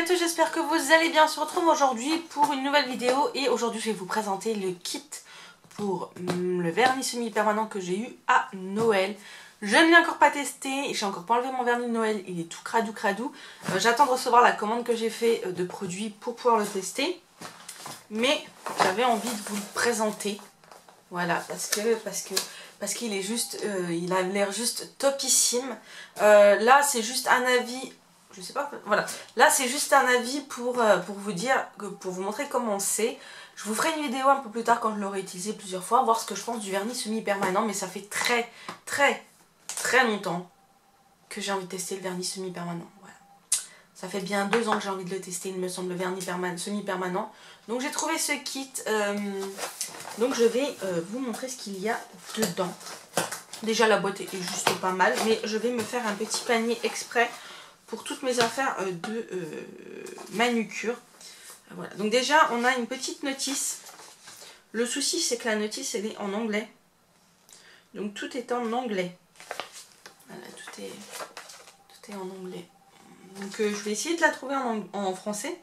à tous, j'espère que vous allez bien. On se retrouve aujourd'hui pour une nouvelle vidéo et aujourd'hui je vais vous présenter le kit pour le vernis semi-permanent que j'ai eu à Noël. Je ne l'ai encore pas testé, j'ai encore pas enlevé mon vernis de Noël, il est tout cradou. J'attends de recevoir la commande que j'ai fait de produits pour pouvoir le tester. Mais j'avais envie de vous le présenter. Voilà, parce qu'il est juste, il a l'air juste topissime. Là c'est juste un avis. Je sais pas, voilà. Là, c'est juste un avis pour vous dire, pour vous montrer comment c'est. Je vous ferai une vidéo un peu plus tard quand je l'aurai utilisé plusieurs fois, voir ce que je pense du vernis semi-permanent. Mais ça fait très longtemps que j'ai envie de tester le vernis semi-permanent. Voilà. Ça fait bien 2 ans que j'ai envie de le tester, il me semble, le vernis semi-permanent. Donc j'ai trouvé ce kit. Donc je vais vous montrer ce qu'il y a dedans. Déjà, la boîte est juste pas mal, mais je vais me faire un petit panier exprès pour toutes mes affaires de manucure. Voilà. Donc déjà, on a une petite notice. Le souci, c'est que la notice, elle est en anglais. Donc tout est en anglais. Voilà, tout est en anglais. Donc je vais essayer de la trouver en français.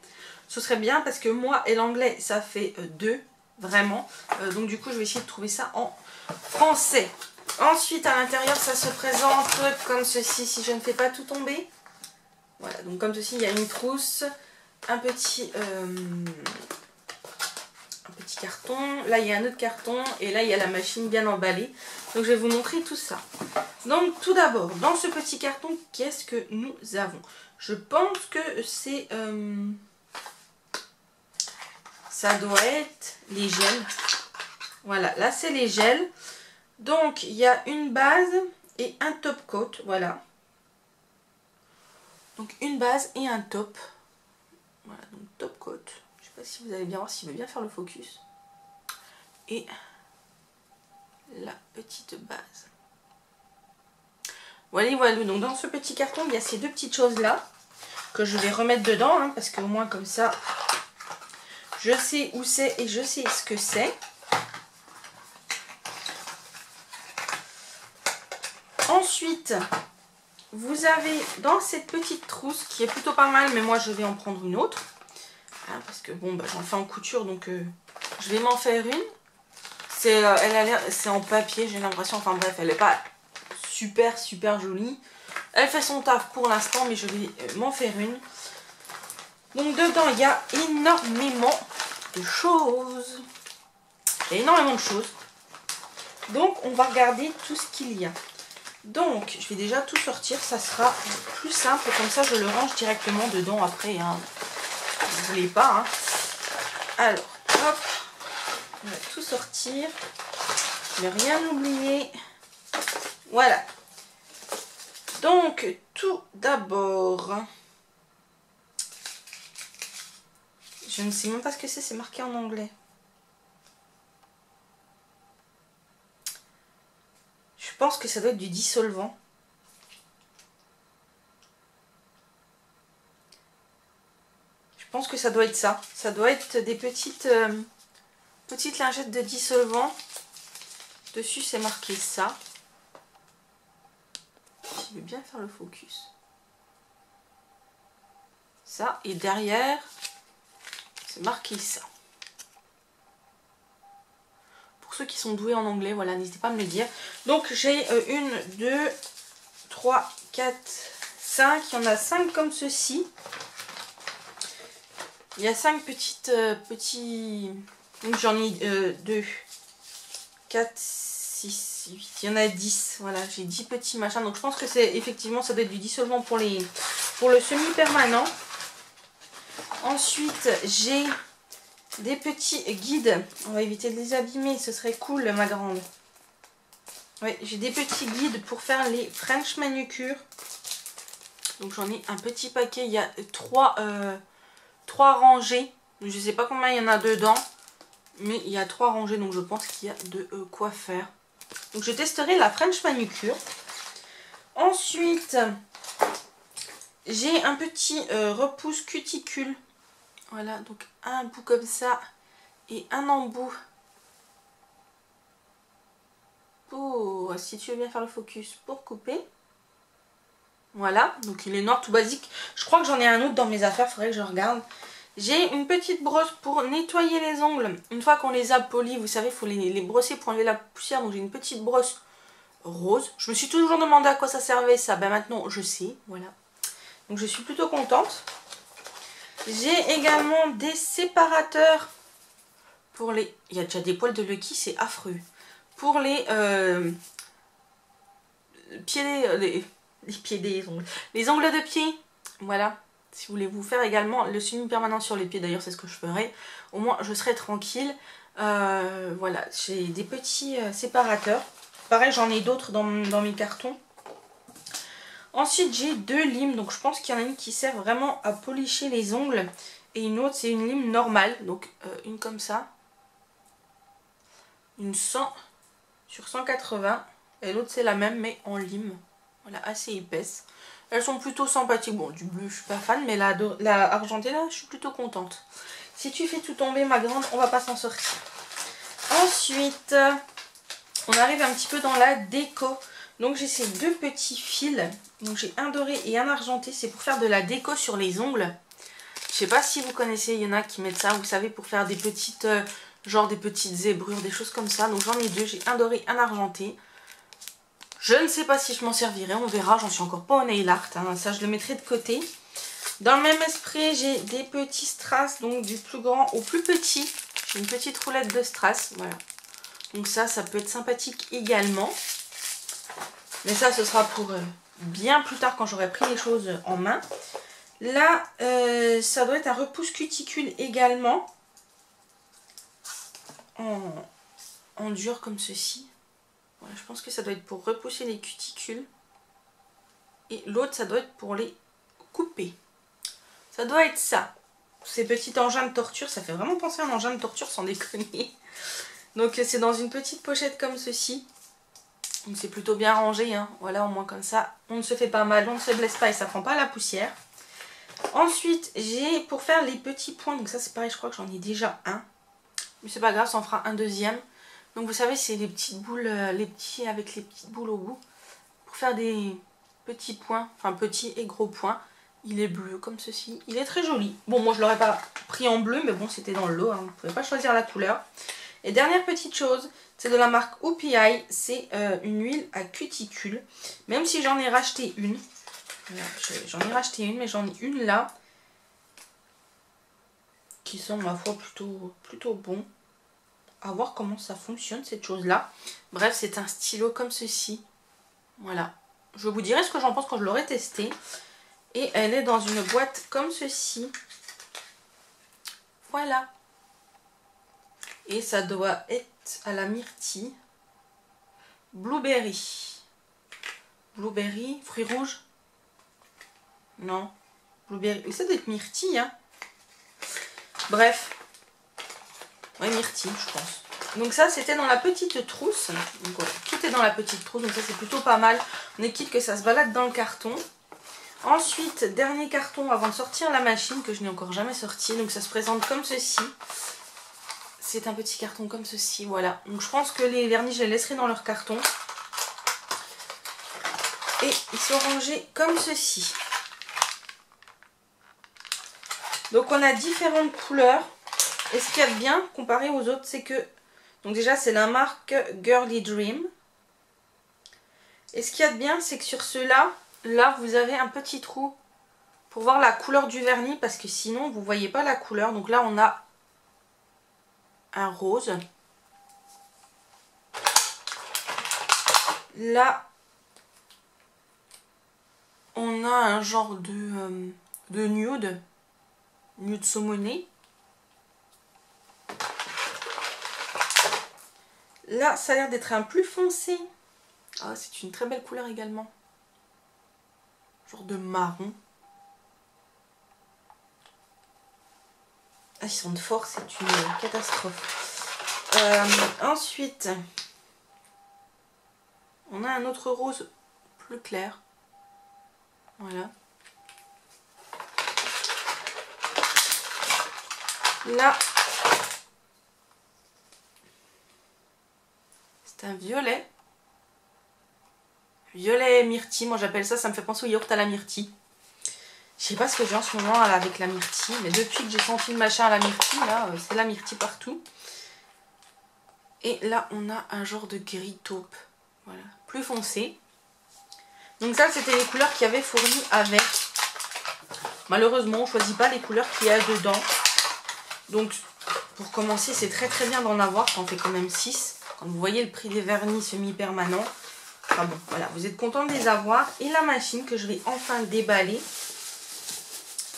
Ce serait bien parce que moi et l'anglais, ça fait 2, vraiment. Donc du coup, je vais essayer de trouver ça en français. Ensuite, à l'intérieur, ça se présente comme ceci, si je ne fais pas tout tomber. Voilà, donc comme ceci, il y a une trousse, un petit carton. Là, il y a un autre carton et là, il y a la machine bien emballée. Donc, je vais vous montrer tout ça. Donc, tout d'abord, dans ce petit carton, qu'est-ce que nous avons? Je pense que c'est... ça doit être les gels. Voilà, là, c'est les gels. Donc, il y a une base et un top coat. Voilà. Donc une base et un top. Voilà, donc top coat. Je sais pas si vous allez bien voir, s'il veut bien faire le focus. Et la petite base. Voilà, donc dans ce petit carton, il y a ces 2 petites choses-là que je vais remettre dedans, hein, parce qu'au moins comme ça, je sais où c'est et je sais ce que c'est. Ensuite, vous avez dans cette petite trousse qui est plutôt pas mal, mais moi je vais en prendre une autre. Hein, parce que bon, bah, j'en fais en couture, donc je vais m'en faire une. Elle a l'air, c'est en papier, j'ai l'impression. Enfin bref, elle n'est pas super jolie. Elle fait son taf pour l'instant, mais je vais m'en faire une. Donc dedans, il y a énormément de choses. Il y a énormément de choses. Donc on va regarder tout ce qu'il y a. Donc, je vais déjà tout sortir, ça sera plus simple, comme ça je le range directement dedans après, hein. Vous voulez pas, hein. Alors, hop, on va tout sortir, ne rien oublier. Voilà. Donc, tout d'abord, je ne sais même pas ce que c'est marqué en anglais. Je pense que ça doit être du dissolvant. Je pense que ça doit être ça. Ça doit être des petites lingettes de dissolvant. Dessus, c'est marqué ça. Je vais bien faire le focus. Ça. Et derrière, c'est marqué ça. Pour ceux qui sont doués en anglais, voilà, n'hésitez pas à me le dire. Donc j'ai 1, 2, 3, 4, 5. Il y en a 5 comme ceci. Il y a 5 petits... Donc j'en ai 2, 4, 6, 8. Il y en a 10. Voilà, j'ai 10 petits machins. Donc je pense que c'est effectivement, ça doit être du dissolvant pour le semi-permanent. Ensuite, j'ai des petits guides. On va éviter de les abîmer, ce serait cool, ma grande. Oui, j'ai des petits guides pour faire les French manucure. Donc j'en ai un petit paquet. Il y a 3 rangées. Je ne sais pas combien il y en a dedans. Mais il y a 3 rangées, donc je pense qu'il y a de quoi faire. Donc je testerai la French manucure. Ensuite, j'ai un petit repousse cuticule. Voilà, donc un bout comme ça et un embout pour, si tu veux bien faire le focus, pour couper. Voilà, donc il est noir tout basique. Je crois que j'en ai un autre dans mes affaires, il faudrait que je regarde. J'ai une petite brosse pour nettoyer les ongles. Une fois qu'on les a polis, vous savez, il faut les brosser pour enlever la poussière. Donc j'ai une petite brosse rose. Je me suis toujours demandé à quoi ça servait ça. Ben maintenant, je sais, voilà. Donc je suis plutôt contente. J'ai également des séparateurs pour les... Il y a déjà des poils de Lucky, c'est affreux. Pour les pieds des ongles. Les ongles de pied, voilà. Si vous voulez vous faire également le semi-permanent sur les pieds, d'ailleurs c'est ce que je ferai. Au moins je serai tranquille. Voilà, j'ai des petits séparateurs. Pareil, j'en ai d'autres dans mes cartons. Ensuite j'ai 2 limes, donc je pense qu'il y en a une qui sert vraiment à policher les ongles. Et une autre c'est une lime normale, donc une comme ça. Une 100 sur 180. Et l'autre c'est la même mais en lime. Voilà, assez épaisse. Elles sont plutôt sympathiques. Bon, du bleu, je suis pas fan, mais la argentée, là, je suis plutôt contente. Si tu fais tout tomber, ma grande, on va pas s'en sortir. Ensuite, on arrive un petit peu dans la déco. Donc, j'ai ces 2 petits fils. Donc, j'ai un doré et un argenté. C'est pour faire de la déco sur les ongles. Je sais pas si vous connaissez, il y en a qui mettent ça, vous savez, pour faire des petites, genre des petites zébrures, des choses comme ça. Donc, j'en ai 2. J'ai un doré, un argenté. Je ne sais pas si je m'en servirai, on verra, j'en suis encore pas au nail art, hein. Ça je le mettrai de côté. Dans le même esprit, j'ai des petits strass, donc du plus grand au plus petit. J'ai une petite roulette de strass, voilà. Donc ça peut être sympathique également. Mais ça, ce sera pour bien plus tard quand j'aurai pris les choses en main. Là, ça doit être un repousse cuticule également. En dur comme ceci. Voilà, je pense que ça doit être pour repousser les cuticules. Et l'autre, ça doit être pour les couper. Ça doit être ça. Ces petits engins de torture, ça fait vraiment penser à un engin de torture sans déconner. Donc c'est dans une petite pochette comme ceci. Donc c'est plutôt bien rangé, hein. Voilà, au moins comme ça, on ne se fait pas mal, on ne se blesse pas et ça prend pas la poussière. Ensuite, j'ai pour faire les petits points, donc ça c'est pareil, je crois que j'en ai déjà un. Mais c'est pas grave, ça en fera un deuxième. Donc vous savez, c'est les petites boules, les petits avec les petites boules au bout. Pour faire des petits points, enfin petits et gros points. Il est bleu comme ceci. Il est très joli. Bon, moi je l'aurais pas pris en bleu, mais bon, c'était dans le lot, hein. Vous ne pouvez pas choisir la couleur. Et dernière petite chose, c'est de la marque OPI. C'est une huile à cuticule. Même si j'en ai racheté une. J'en ai racheté une, mais j'en ai une là. Qui sont, ma foi, plutôt bons. À voir comment ça fonctionne cette chose là. Bref, c'est un stylo comme ceci. Voilà. Je vous dirai ce que j'en pense quand je l'aurai testé. Et elle est dans une boîte comme ceci. Voilà. Et ça doit être à la myrtille. Blueberry. Blueberry, fruits rouges. Non. Blueberry. Mais ça doit être myrtille, hein. Bref. Ouais, myrtille, je pense. Donc ça, c'était dans la petite trousse. Donc, voilà, tout est dans la petite trousse, donc ça, c'est plutôt pas mal. On est quitte que ça se balade dans le carton. Ensuite, dernier carton avant de sortir la machine, que je n'ai encore jamais sorti. Donc ça se présente comme ceci. C'est un petit carton comme ceci, voilà. Donc je pense que les vernis, je les laisserai dans leur carton. Et ils sont rangés comme ceci. Donc on a différentes couleurs. Et ce qu'il y a de bien, comparé aux autres, c'est que... Donc déjà, c'est la marque Girly Dream. Et ce qu'il y a de bien, c'est que sur ceux-là, là, vous avez un petit trou pour voir la couleur du vernis. Parce que sinon, vous ne voyez pas la couleur. Donc là, on a un rose. Là, on a un genre de nude. Nude saumoné. Là, ça a l'air d'être un plus foncé. Ah, c'est une très belle couleur également. Genre de marron. Ah, ils sont de force, c'est une catastrophe. Ensuite, on a un autre rose plus clair. Voilà. Là, c'est un violet. violet myrtille, moi j'appelle ça, ça me fait penser au yaourt à la myrtille. Je sais pas ce que j'ai en ce moment là, avec la myrtille, mais depuis que j'ai senti le machin à la myrtille, là, c'est la myrtille partout. Et là, on a un genre de gris taupe, voilà, plus foncé. Donc ça, c'était les couleurs qu'il y avait fournies avec. Malheureusement, on ne choisit pas les couleurs qu'il y a dedans. Donc, pour commencer, c'est très très bien d'en avoir, ça en fait quand même 6. Quand vous voyez le prix des vernis semi-permanents. Enfin bon, voilà, vous êtes content de les avoir. Et la machine que je vais enfin déballer.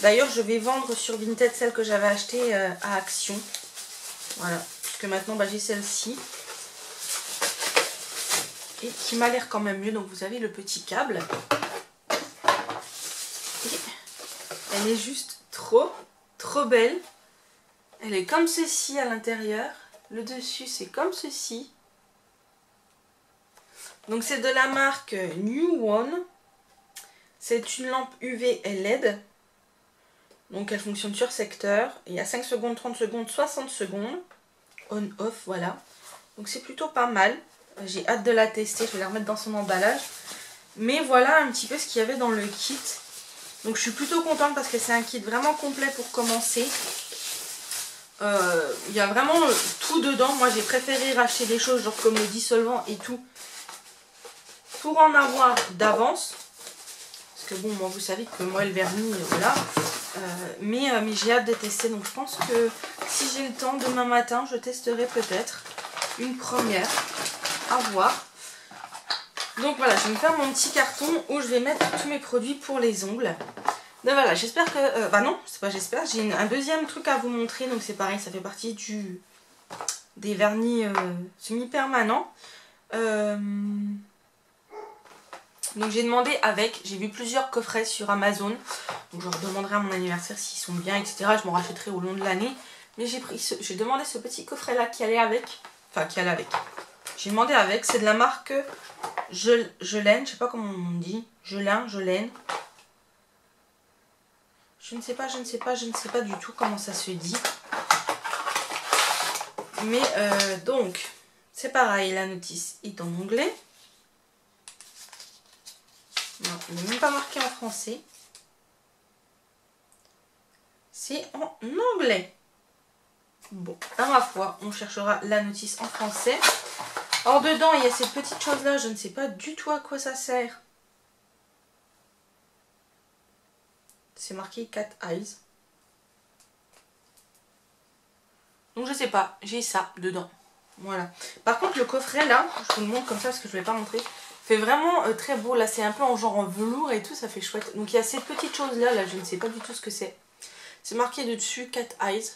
D'ailleurs, je vais vendre sur Vinted celle que j'avais achetée à Action. Voilà, puisque maintenant j'ai celle-ci. Et qui m'a l'air quand même mieux. Donc vous avez le petit câble. Et elle est juste trop belle. Elle est comme ceci à l'intérieur. Le dessus c'est comme ceci. Donc c'est de la marque New One. C'est une lampe UV et LED. Donc elle fonctionne sur secteur. Il y a 5 secondes, 30 secondes, 60 secondes. On-off, voilà. Donc c'est plutôt pas mal. J'ai hâte de la tester. Je vais la remettre dans son emballage. Mais voilà un petit peu ce qu'il y avait dans le kit. Donc je suis plutôt contente parce que c'est un kit vraiment complet pour commencer. Il y a vraiment tout dedans. Moi j'ai préféré racheter des choses genre comme le dissolvant et tout. Pour en avoir d'avance. Parce que bon, moi vous savez que moi le vernis, voilà. Mais j'ai hâte de tester. Donc je pense que si j'ai le temps, demain matin, je testerai peut-être une première. À voir. Donc voilà, je vais me faire mon petit carton où je vais mettre tous mes produits pour les ongles. Donc voilà, j'espère que... bah non, c'est pas j'espère. J'ai un deuxième truc à vous montrer. Donc c'est pareil, ça fait partie des vernis semi-permanents. Donc j'ai demandé avec, j'ai vu plusieurs coffrets sur Amazon. Donc je leur demanderai à mon anniversaire s'ils sont bien, etc. Je m'en rachèterai au long de l'année. Mais j'ai demandé ce petit coffret là qui allait avec. Enfin qui allait avec. J'ai demandé avec, c'est de la marque Gelaine, je sais pas comment on dit. Gelaine. Je ne sais pas du tout comment ça se dit. Mais donc, c'est pareil, la notice est en anglais. Non, il n'est même pas marqué en français. C'est en anglais. Bon, à ma foi, on cherchera la notice en français. Alors dedans, il y a ces petites choses-là, je ne sais pas du tout à quoi ça sert. C'est marqué Cat Eyes. Donc je sais pas, j'ai ça dedans. Voilà. Par contre, le coffret là, je vous le montre comme ça parce que je ne vais pas montrer. Fait vraiment très beau. Là, c'est un peu en genre en velours et tout, ça fait chouette. Donc il y a ces petites choses-là, là, je ne sais pas du tout ce que c'est. C'est marqué dessus Cat Eyes.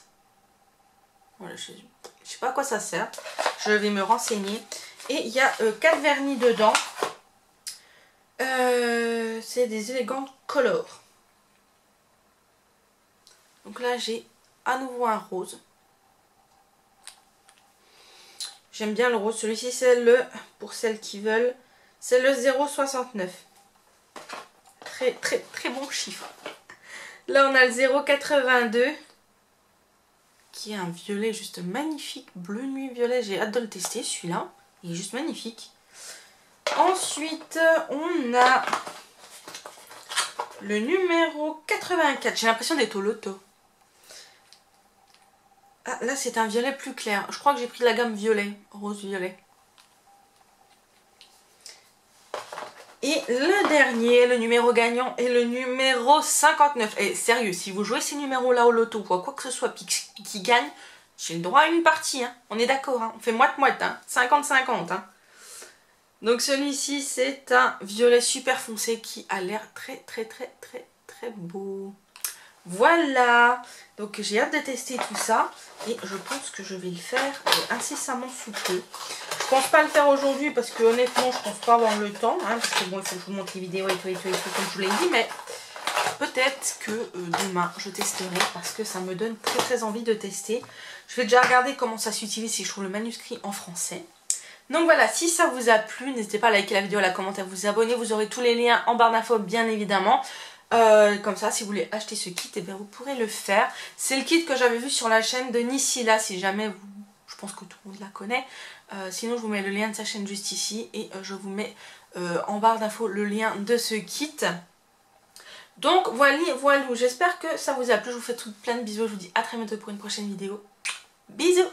Voilà, je sais pas à quoi ça sert. Je vais me renseigner. Et il y a 4 vernis dedans. C'est des Elegant Color. Donc là, j'ai à nouveau un rose. J'aime bien le rose. Celui-ci, c'est le, pour celles qui veulent, c'est le 0,69. Très bon chiffre. Là, on a le 0,82. Qui est un violet juste magnifique. Bleu nuit violet. J'ai hâte de le tester, celui-là. Il est juste magnifique. Ensuite, on a le numéro 84. J'ai l'impression d'être au loto. Ah, là, c'est un violet plus clair. Je crois que j'ai pris la gamme violet. Rose-violet. Et le dernier, le numéro gagnant, est le numéro 59. Et sérieux, si vous jouez ces numéros-là au loto ou quoi que ce soit qui gagne, j'ai le droit à une partie. Hein. On est d'accord, hein. On fait moite-moite. Hein. 50-50. Hein. Donc celui-ci, c'est un violet super foncé qui a l'air très beau. Voilà. Donc j'ai hâte de tester tout ça. Et je pense que je vais le faire incessamment sous peu. Je pense pas le faire aujourd'hui parce que honnêtement je pense pas avoir le temps. Hein, parce que bon, il faut que je vous montre les vidéos et tout comme je vous l'ai dit. Mais peut-être que demain je testerai parce que ça me donne très envie de tester. Je vais déjà regarder comment ça s'utilise si je trouve le manuscrit en français. Donc voilà, si ça vous a plu, n'hésitez pas à liker la vidéo, à la commenter, à vous abonner. Vous aurez tous les liens en barre d'infos bien évidemment. Comme ça, si vous voulez acheter ce kit, eh bien, vous pourrez le faire. C'est le kit que j'avais vu sur la chaîne de Nisila, si jamais vous... Je pense que tout le monde la connaît. Sinon, je vous mets le lien de sa chaîne juste ici. Et je vous mets en barre d'infos le lien de ce kit. Donc voilà, j'espère que ça vous a plu, je vous fais plein de bisous, je vous dis à très bientôt pour une prochaine vidéo. Bisous.